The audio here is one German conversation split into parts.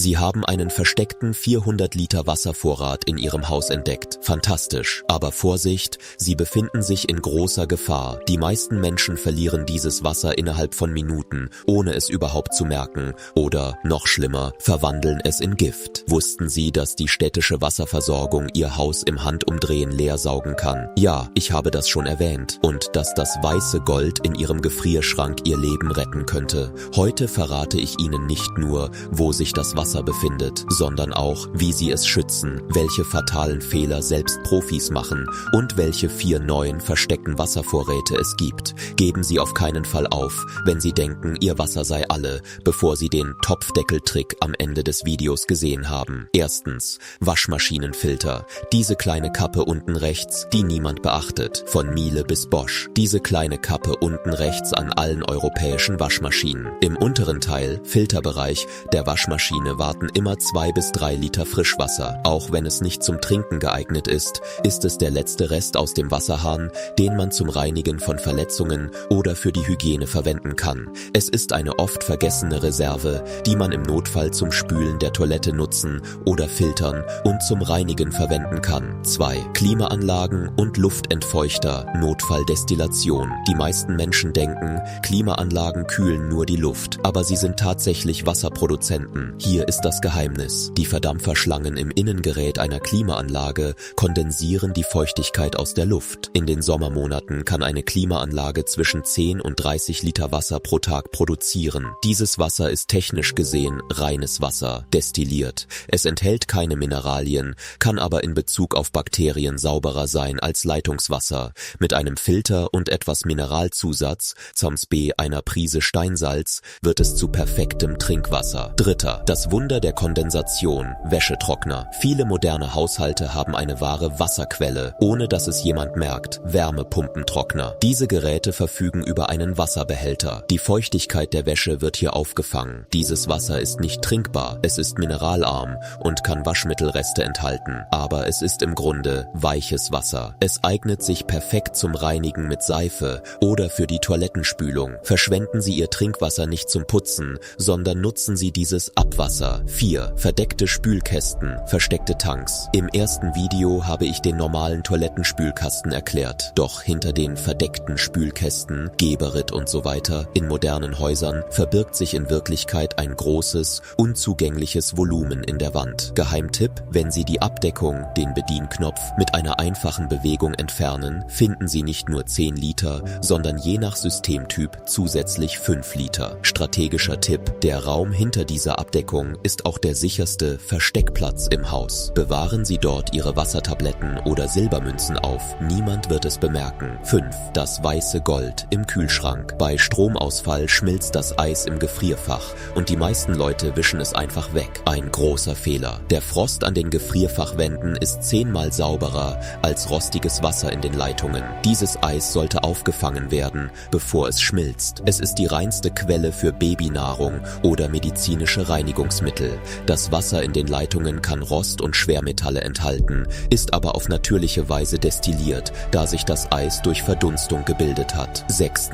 Sie haben einen versteckten 400 Liter Wasservorrat in Ihrem Haus entdeckt. Fantastisch. Aber Vorsicht, Sie befinden sich in großer Gefahr. Die meisten Menschen verlieren dieses Wasser innerhalb von Minuten, ohne es überhaupt zu merken. Oder, noch schlimmer, verwandeln es in Gift. Wussten Sie, dass die städtische Wasserversorgung Ihr Haus im Handumdrehen leer saugen kann? Ja, ich habe das schon erwähnt. Und dass das weiße Gold in Ihrem Gefrierschrank Ihr Leben retten könnte. Heute verrate ich Ihnen nicht nur, wo sich das Wasser befindet, sondern auch, wie Sie es schützen, welche fatalen Fehler selbst Profis machen und welche 4 neuen versteckten Wasservorräte es gibt. Geben Sie auf keinen Fall auf, wenn Sie denken, Ihr Wasser sei alle, bevor Sie den Topfdeckeltrick am Ende des Videos gesehen haben. Erstens, Waschmaschinenfilter. Diese kleine Kappe unten rechts, die niemand beachtet. Von Miele bis Bosch. Diese kleine Kappe unten rechts an allen europäischen Waschmaschinen. Im unteren Teil, Filterbereich, der Waschmaschine warten immer 2 bis 3 Liter Frischwasser. Auch wenn es nicht zum Trinken geeignet ist, ist es der letzte Rest aus dem Wasserhahn, den man zum Reinigen von Verletzungen oder für die Hygiene verwenden kann. Es ist eine oft vergessene Reserve, die man im Notfall zum Spülen der Toilette nutzen oder filtern und zum Reinigen verwenden kann. 2. Klimaanlagen und Luftentfeuchter, Notfalldestillation. Die meisten Menschen denken, Klimaanlagen kühlen nur die Luft, aber sie sind tatsächlich Wasserproduzenten. Hier ist das Geheimnis. Die Verdampferschlangen im Innengerät einer Klimaanlage kondensieren die Feuchtigkeit aus der Luft. In den Sommermonaten kann eine Klimaanlage zwischen 10 und 30 Liter Wasser pro Tag produzieren. Dieses Wasser ist technisch gesehen reines Wasser, destilliert. Es enthält keine Mineralien, kann aber in Bezug auf Bakterien sauberer sein als Leitungswasser. Mit einem Filter und etwas Mineralzusatz, zams B einer Prise Steinsalz, wird es zu perfektem Trinkwasser. Dritter, das Wunder der Kondensation, Wäschetrockner. Viele moderne Haushalte haben eine wahre Wasserquelle, ohne dass es jemand merkt, Wärmepumpentrockner. Diese Geräte verfügen über einen Wasserbehälter. Die Feuchtigkeit der Wäsche wird hier aufgefangen. Dieses Wasser ist nicht trinkbar, es ist mineralarm und kann Waschmittelreste enthalten. Aber es ist im Grunde weiches Wasser. Es eignet sich perfekt zum Reinigen mit Seife oder für die Toilettenspülung. Verschwenden Sie Ihr Trinkwasser nicht zum Putzen, sondern nutzen Sie dieses Abwasser. 4. Verdeckte Spülkästen, versteckte Tanks. Im ersten Video habe ich den normalen Toilettenspülkasten erklärt. Doch hinter den verdeckten Spülkästen, Geberit und so weiter in modernen Häusern verbirgt sich in Wirklichkeit ein großes, unzugängliches Volumen in der Wand. Geheimtipp: Wenn Sie die Abdeckung, den Bedienknopf, mit einer einfachen Bewegung entfernen, finden Sie nicht nur 10 Liter, sondern je nach Systemtyp zusätzlich 5 Liter. Strategischer Tipp: Der Raum hinter dieser Abdeckung ist auch der sicherste Versteckplatz im Haus. Bewahren Sie dort Ihre Wassertabletten oder Silbermünzen auf. Niemand wird es bemerken. 5. Das weiße Gold im Kühlschrank. Bei Stromausfall schmilzt das Eis im Gefrierfach und die meisten Leute wischen es einfach weg. Ein großer Fehler. Der Frost an den Gefrierfachwänden ist 10-mal sauberer als rostiges Wasser in den Leitungen. Dieses Eis sollte aufgefangen werden, bevor es schmilzt. Es ist die reinste Quelle für Babynahrung oder medizinische Reinigungsmittel. Das Wasser in den Leitungen kann Rost und Schwermetalle enthalten, ist aber auf natürliche Weise destilliert, da sich das Eis durch Verdunstung gebildet hat. 6.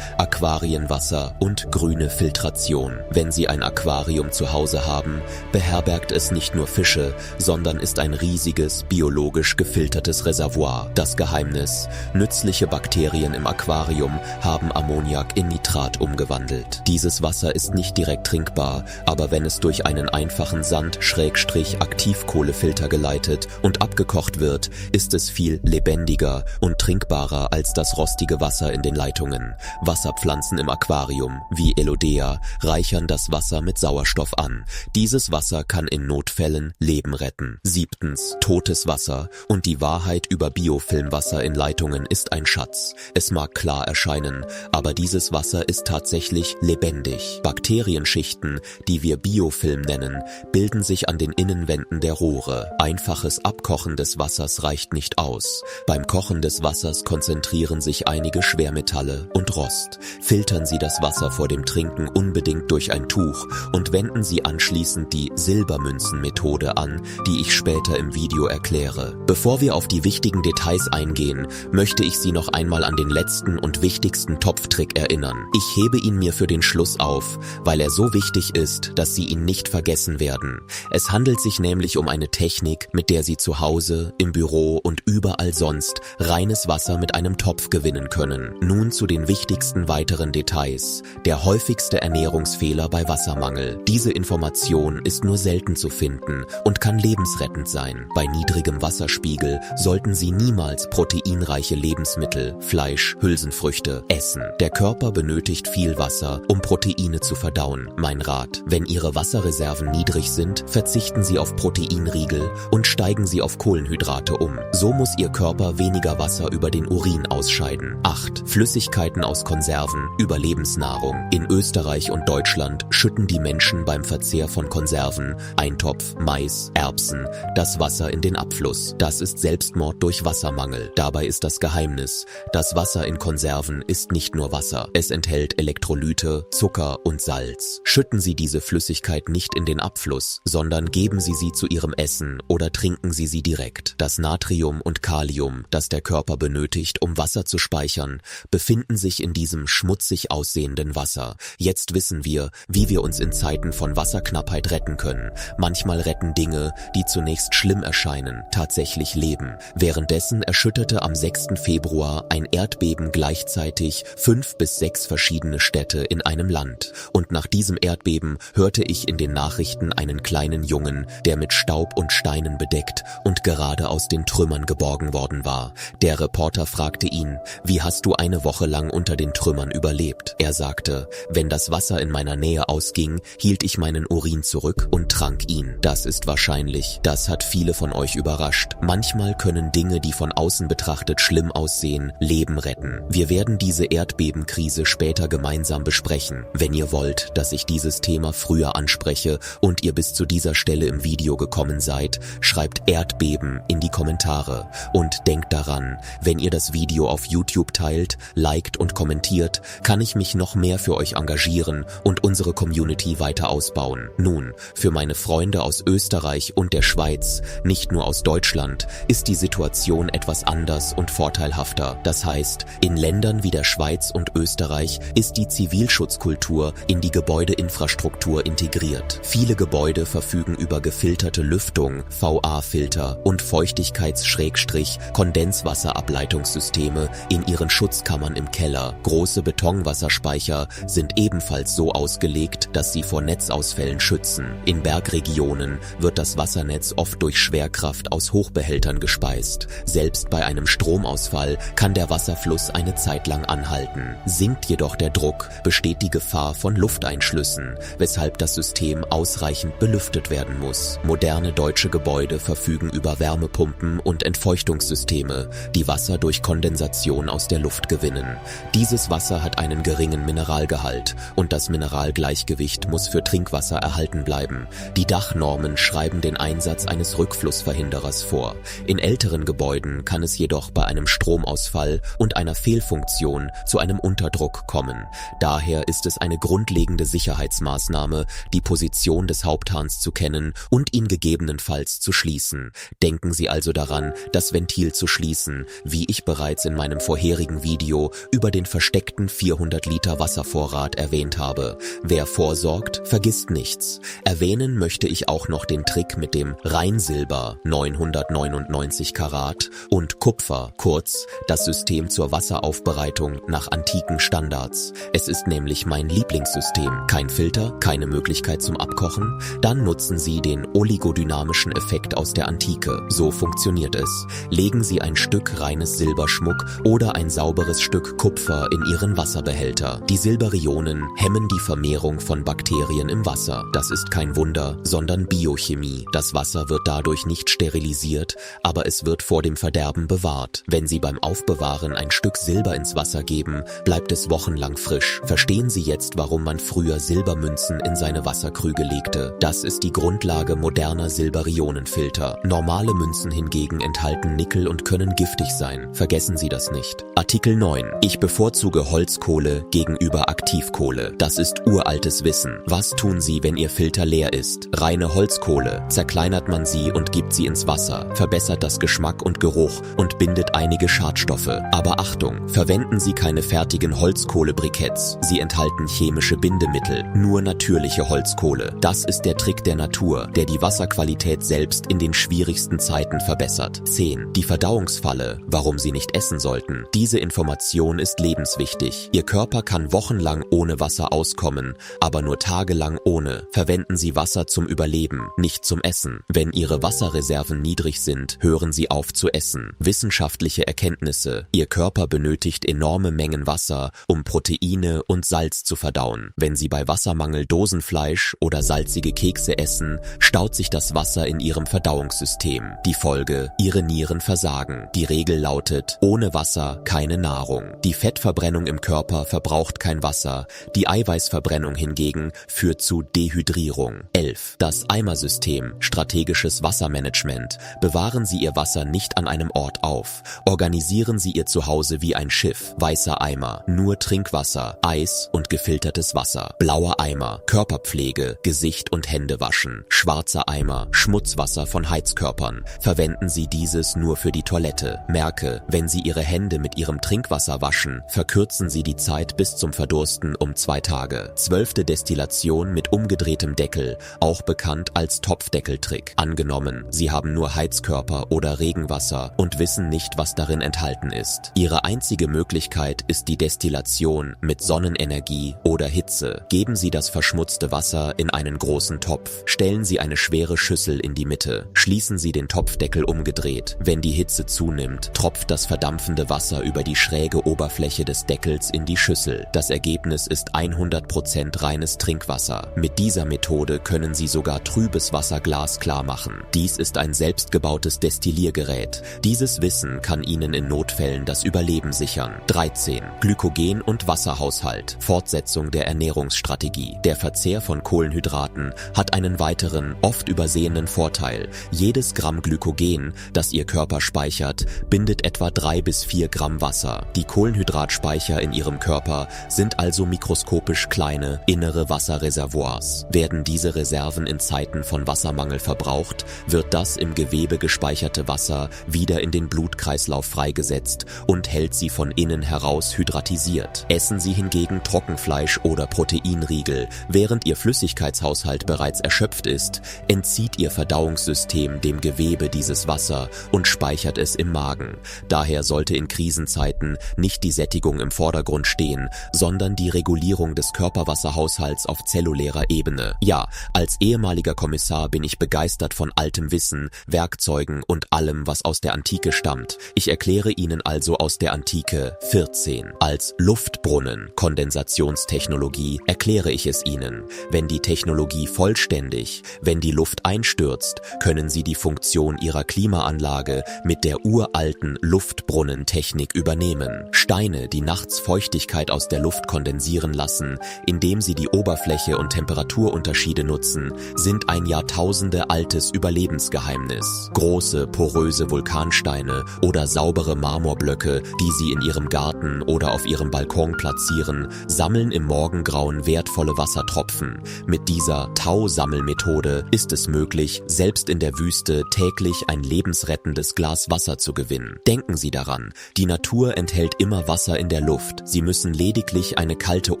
Aquarienwasser und grüne Filtration. Wenn Sie ein Aquarium zu Hause haben, beherbergt es nicht nur Fische, sondern ist ein riesiges, biologisch gefiltertes Reservoir. Das Geheimnis: Nützliche Bakterien im Aquarium haben Ammoniak in Nitrat umgewandelt. Dieses Wasser ist nicht direkt trinkbar, aber wenn es durch einen einfachen Sand-Aktivkohlefilter geleitet und abgekocht wird, ist es viel lebendiger und trinkbarer als das rostige Wasser in den Leitungen. Wasserpflanzen im Aquarium, wie Elodea, reichern das Wasser mit Sauerstoff an. Dieses Wasser kann in Notfällen Leben retten. 7. Totes Wasser und die Wahrheit über Biofilmwasser in Leitungen ist ein Schatz. Es mag klar erscheinen, aber dieses Wasser ist tatsächlich lebendig. Bakterienschichten, die wir Biofilm nennen, bilden sich an den Innenwänden der Rohre. Einfaches Abkochen des Wassers reicht nicht aus. Beim Kochen des Wassers konzentrieren sich einige Schwermetalle und Rost. Filtern Sie das Wasser vor dem Trinken unbedingt durch ein Tuch und wenden Sie anschließend die Silbermünzen-Methode an, die ich später im Video erkläre. Bevor wir auf die wichtigen Details eingehen, möchte ich Sie noch einmal an den letzten und wichtigsten Topftrick erinnern. Ich hebe ihn mir für den Schluss auf, weil er so wichtig ist, dass Sie ihn nicht nicht vergessen werden. Es handelt sich nämlich um eine Technik, mit der Sie zu Hause, im Büro und überall sonst reines Wasser mit einem Topf gewinnen können. Nun zu den wichtigsten weiteren Details. Der häufigste Ernährungsfehler bei Wassermangel. Diese Information ist nur selten zu finden und kann lebensrettend sein. Bei niedrigem Wasserspiegel sollten Sie niemals proteinreiche Lebensmittel, Fleisch, Hülsenfrüchte essen. Der Körper benötigt viel Wasser, um Proteine zu verdauen. Mein Rat: Wenn Ihre Wasserreserven niedrig sind, verzichten Sie auf Proteinriegel und steigen Sie auf Kohlenhydrate um. So muss Ihr Körper weniger Wasser über den Urin ausscheiden. 8. Flüssigkeiten aus Konserven, Überlebensnahrung. In Österreich und Deutschland schütten die Menschen beim Verzehr von Konserven, Eintopf, Mais, Erbsen, das Wasser in den Abfluss. Das ist Selbstmord durch Wassermangel. Dabei ist das Geheimnis: Das Wasser in Konserven ist nicht nur Wasser. Es enthält Elektrolyte, Zucker und Salz. Schütten Sie diese Flüssigkeit nicht in den Abfluss, sondern geben Sie sie zu Ihrem Essen oder trinken Sie sie direkt. Das Natrium und Kalium, das der Körper benötigt, um Wasser zu speichern, befinden sich in diesem schmutzig aussehenden Wasser. Jetzt wissen wir, wie wir uns in Zeiten von Wasserknappheit retten können. Manchmal retten Dinge, die zunächst schlimm erscheinen, tatsächlich Leben. Währenddessen erschütterte am 6. Februar ein Erdbeben gleichzeitig 5 bis 6 verschiedene Städte in einem Land. Und nach diesem Erdbeben hörte ich in den Nachrichten einen kleinen Jungen, der mit Staub und Steinen bedeckt und gerade aus den Trümmern geborgen worden war. Der Reporter fragte ihn: Wie hast du eine Woche lang unter den Trümmern überlebt? Er sagte: Wenn das Wasser in meiner Nähe ausging, hielt ich meinen Urin zurück und trank ihn. Das ist wahrscheinlich, das hat viele von euch überrascht. Manchmal können Dinge, die von außen betrachtet schlimm aussehen, Leben retten. Wir werden diese Erdbebenkrise später gemeinsam besprechen. Wenn ihr wollt, dass ich dieses Thema früher anspreche und ihr bis zu dieser Stelle im Video gekommen seid, schreibt Erdbeben in die Kommentare. Und denkt daran, wenn ihr das Video auf YouTube teilt, liked und kommentiert, kann ich mich noch mehr für euch engagieren und unsere Community weiter ausbauen. Nun, für meine Freunde aus Österreich und der Schweiz, nicht nur aus Deutschland, ist die Situation etwas anders und vorteilhafter. Das heißt, in Ländern wie der Schweiz und Österreich ist die Zivilschutzkultur in die Gebäudeinfrastruktur integriert. Viele Gebäude verfügen über gefilterte Lüftung, VA-Filter und Feuchtigkeits-Kondenswasserableitungssysteme in ihren Schutzkammern im Keller. Große Betonwasserspeicher sind ebenfalls so ausgelegt, dass sie vor Netzausfällen schützen. In Bergregionen wird das Wassernetz oft durch Schwerkraft aus Hochbehältern gespeist. Selbst bei einem Stromausfall kann der Wasserfluss eine Zeit lang anhalten. Sinkt jedoch der Druck, besteht die Gefahr von Lufteinschlüssen, weshalb das System ausreichend belüftet werden muss. Moderne deutsche Gebäude verfügen über Wärmepumpen und Entfeuchtungssysteme, die Wasser durch Kondensation aus der Luft gewinnen. Dieses Wasser hat einen geringen Mineralgehalt und das Mineralgleichgewicht muss für Trinkwasser erhalten bleiben. Die Dachnormen schreiben den Einsatz eines Rückflussverhinderers vor. In älteren Gebäuden kann es jedoch bei einem Stromausfall und einer Fehlfunktion zu einem Unterdruck kommen. Daher ist es eine grundlegende Sicherheitsmaßnahme, die Position des Haupthahns zu kennen und ihn gegebenenfalls zu schließen. Denken Sie also daran, das Ventil zu schließen, wie ich bereits in meinem vorherigen Video über den versteckten 400 Liter Wasservorrat erwähnt habe. Wer vorsorgt, vergisst nichts. Erwähnen möchte ich auch noch den Trick mit dem Rheinsilber 999 Karat und Kupfer, kurz das System zur Wasseraufbereitung nach antiken Standards. Es ist nämlich mein Lieblingssystem. Kein Filter, keine Möglichkeit zum Abkochen? Dann nutzen Sie den oligodynamischen Effekt aus der Antike. So funktioniert es. Legen Sie ein Stück reines Silberschmuck oder ein sauberes Stück Kupfer in Ihren Wasserbehälter. Die Silberionen hemmen die Vermehrung von Bakterien im Wasser. Das ist kein Wunder, sondern Biochemie. Das Wasser wird dadurch nicht sterilisiert, aber es wird vor dem Verderben bewahrt. Wenn Sie beim Aufbewahren ein Stück Silber ins Wasser geben, bleibt es wochenlang frisch. Verstehen Sie jetzt, warum man früher Silbermünzen in seine Wasserkrüge legte? Das ist die Grundlage moderner Silberionenfilter. Normale Münzen hingegen enthalten Nickel und können giftig sein. Vergessen Sie das nicht. Artikel 9. Ich bevorzuge Holzkohle gegenüber Aktivkohle. Das ist uraltes Wissen. Was tun Sie, wenn Ihr Filter leer ist? Reine Holzkohle. Zerkleinert man sie und gibt sie ins Wasser, verbessert das Geschmack und Geruch und bindet einige Schadstoffe. Aber Achtung, verwenden Sie keine fertigen Holzkohlebriketts. Sie enthalten chemische Bindemittel. Nur natürliche Holzkohle Wasserpole. Das ist der Trick der Natur, der die Wasserqualität selbst in den schwierigsten Zeiten verbessert. 10. Die Verdauungsfalle, warum Sie nicht essen sollten. Diese Information ist lebenswichtig. Ihr Körper kann wochenlang ohne Wasser auskommen, aber nur tagelang ohne. Verwenden Sie Wasser zum Überleben, nicht zum Essen. Wenn Ihre Wasserreserven niedrig sind, hören Sie auf zu essen. Wissenschaftliche Erkenntnisse. Ihr Körper benötigt enorme Mengen Wasser, um Proteine und Salz zu verdauen. Wenn Sie bei Wassermangel Dosenfleisch oder salzige Kekse essen, staut sich das Wasser in Ihrem Verdauungssystem. Die Folge: Ihre Nieren versagen. Die Regel lautet: ohne Wasser keine Nahrung. Die Fettverbrennung im Körper verbraucht kein Wasser, die Eiweißverbrennung hingegen führt zu Dehydrierung. 11. Das Eimersystem, strategisches Wassermanagement. Bewahren Sie Ihr Wasser nicht an einem Ort auf. Organisieren Sie Ihr Zuhause wie ein Schiff. Weißer Eimer, nur Trinkwasser, Eis und gefiltertes Wasser. Blauer Eimer, Körperpflege, Gesicht und Hände waschen. Schwarzer Eimer, Schmutzwasser von Heizkörpern. Verwenden Sie dieses nur für die Toilette. Merke: wenn Sie Ihre Hände mit Ihrem Trinkwasser waschen, verkürzen Sie die Zeit bis zum Verdursten um 2 Tage. 12. Destillation mit umgedrehtem Deckel, auch bekannt als Topfdeckeltrick. Angenommen, Sie haben nur Heizkörper oder Regenwasser und wissen nicht, was darin enthalten ist. Ihre einzige Möglichkeit ist die Destillation mit Sonnenenergie oder Hitze. Geben Sie das verschmutzte Wasser in einen großen Topf. Stellen Sie eine schwere Schüssel in die Mitte. Schließen Sie den Topfdeckel umgedreht. Wenn die Hitze zunimmt, tropft das verdampfende Wasser über die schräge Oberfläche des Deckels in die Schüssel. Das Ergebnis ist 100% reines Trinkwasser. Mit dieser Methode können Sie sogar trübes Wasser glasklar machen. Dies ist ein selbstgebautes Destilliergerät. Dieses Wissen kann Ihnen in Notfällen das Überleben sichern. 13. Glykogen- und Wasserhaushalt. Fortsetzung der Ernährungsstrategie. Der Verzehr von Kohlenhydraten hat einen weiteren, oft übersehenen Vorteil. Jedes Gramm Glykogen, das Ihr Körper speichert, bindet etwa 3 bis 4 Gramm Wasser. Die Kohlenhydratspeicher in Ihrem Körper sind also mikroskopisch kleine, innere Wasserreservoirs. Werden diese Reserven in Zeiten von Wassermangel verbraucht, wird das im Gewebe gespeicherte Wasser wieder in den Blutkreislauf freigesetzt und hält sie von innen heraus hydratisiert. Essen Sie hingegen Trockenfleisch oder Proteinriegel, während Ihr Flüssigkeitshaushalt bereits erschöpft ist, entzieht Ihr Verdauungssystem dem Gewebe dieses Wasser und speichert es im Magen. Daher sollte in Krisenzeiten nicht die Sättigung im Vordergrund stehen, sondern die Regulierung des Körperwasserhaushalts auf zellulärer Ebene. Ja, als ehemaliger Kommissar bin ich begeistert von altem Wissen, Werkzeugen und allem, was aus der Antike stammt. Ich erkläre Ihnen also aus der Antike. 14. Als Luftbrunnen, Kondensationstechnologie, erkläre ich es Ihnen. Wenn die Technologie vollständig, wenn die Luft einstürzt, können Sie die Funktion Ihrer Klimaanlage mit der uralten Luftbrunnentechnik übernehmen. Steine, die nachts Feuchtigkeit aus der Luft kondensieren lassen, indem sie die Oberfläche und Temperaturunterschiede nutzen, sind ein Jahrtausende altes Überlebensgeheimnis. Große, poröse Vulkansteine oder saubere Marmorblöcke, die Sie in Ihrem Garten oder auf Ihrem Balkon platzieren, sammeln im Morgengrauen wertvolle Wassertropfen. Mit dieser Tausammelmethode ist es möglich, selbst in der Wüste täglich ein lebensrettendes Glas Wasser zu gewinnen. Denken Sie daran, die Natur enthält immer Wasser in der Luft. Sie müssen lediglich eine kalte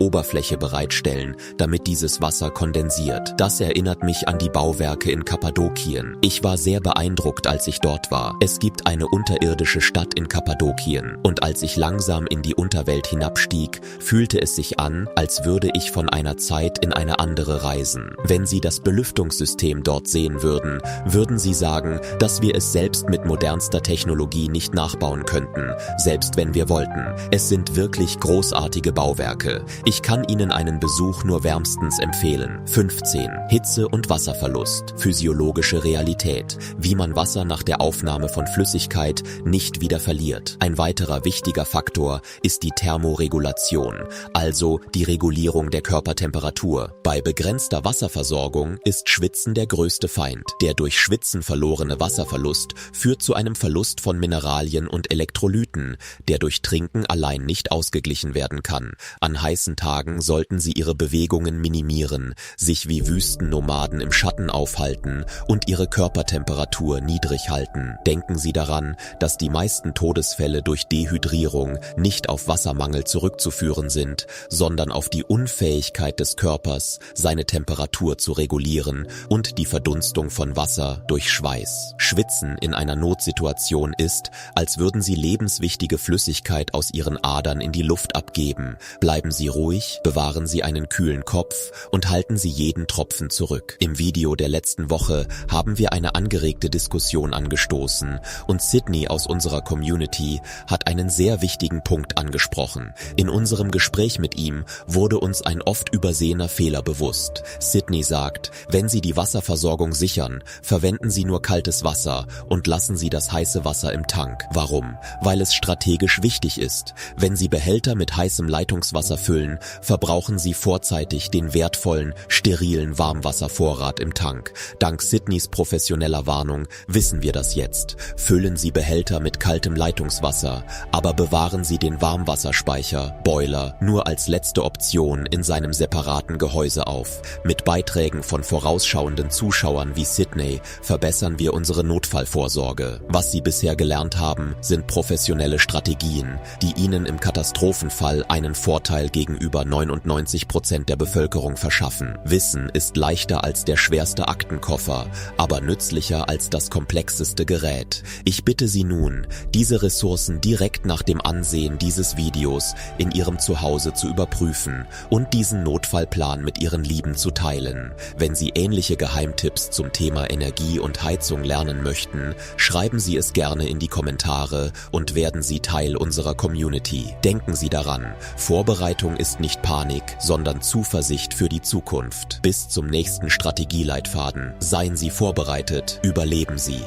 Oberfläche bereitstellen, damit dieses Wasser kondensiert. Das erinnert mich an die Bauwerke in Kappadokien. Ich war sehr beeindruckt, als ich dort war. Es gibt eine unterirdische Stadt in Kappadokien und als ich langsam in die Unterwelt hinabstieg, fühlte es sich an, als würde ich von einer Zeit in eine andere reisen. Wenn Sie das Belüftungssystem dort sehen würden, würden Sie sagen, dass wir es selbst mit modernster Technologie nicht nachbauen könnten, selbst wenn wir wollten. Es sind wirklich großartige Bauwerke. Ich kann Ihnen einen Besuch nur wärmstens empfehlen. 15. Hitze- und Wasserverlust. Physiologische Realität. Wie man Wasser nach der Aufnahme von Flüssigkeit nicht wieder verliert. Ein weiterer wichtiger Faktor ist die Thermoregulation, also die Regulierung der Körpertemperatur. Bei begrenzter Wasserversorgung ist Schwitzen der größte Feind. Der durch Schwitzen verlorene Wasserverlust führt zu einem Verlust von Mineralien und Elektrolyten, der durch Trinken allein nicht ausgeglichen werden kann. An heißen Tagen sollten Sie Ihre Bewegungen minimieren, sich wie Wüstennomaden im Schatten aufhalten und Ihre Körpertemperatur niedrig halten. Denken Sie daran, dass die meisten Todesfälle durch Dehydrierung nicht auf Wassermangel zurückzuführen sind, sondern auf die Unfähigkeit des Körpers, seine interne Temperatur zu regulieren und die Verdunstung von Wasser durch Schweiß. Schwitzen in einer Notsituation ist, als würden Sie lebenswichtige Flüssigkeit aus Ihren Adern in die Luft abgeben. Bleiben Sie ruhig, bewahren Sie einen kühlen Kopf und halten Sie jeden Tropfen zurück. Im Video der letzten Woche haben wir eine angeregte Diskussion angestoßen und Sydney aus unserer Community hat einen sehr wichtigen Punkt angesprochen. In unserem Gespräch mit ihm wurde uns ein oft übersehener Fehler bewusst. Sydney sagt, wenn Sie die Wasserversorgung sichern, verwenden Sie nur kaltes Wasser und lassen Sie das heiße Wasser im Tank. Warum? Weil es strategisch wichtig ist. Wenn Sie Behälter mit heißem Leitungswasser füllen, verbrauchen Sie vorzeitig den wertvollen, sterilen Warmwasservorrat im Tank. Dank Sydneys professioneller Warnung wissen wir das jetzt. Füllen Sie Behälter mit kaltem Leitungswasser, aber bewahren Sie den Warmwasserspeicher, Boiler, nur als letzte Option in seinem separaten Gehäuse auf. Mit Beiträgen von vorausschauenden Zuschauern wie Sydney verbessern wir unsere Notfallvorsorge. Was Sie bisher gelernt haben, sind professionelle Strategien, die Ihnen im Katastrophenfall einen Vorteil gegenüber 99% der Bevölkerung verschaffen. Wissen ist leichter als der schwerste Aktenkoffer, aber nützlicher als das komplexeste Gerät. Ich bitte Sie nun, diese Ressourcen direkt nach dem Ansehen dieses Videos in Ihrem Zuhause zu überprüfen und diesen Notfallplan mit Ihren Lieben zu teilen. Wenn Sie ähnliche Geheimtipps zum Thema Energie und Heizung lernen möchten, schreiben Sie es gerne in die Kommentare und werden Sie Teil unserer Community. Denken Sie daran, Vorbereitung ist nicht Panik, sondern Zuversicht für die Zukunft. Bis zum nächsten Strategieleitfaden. Seien Sie vorbereitet, überleben Sie.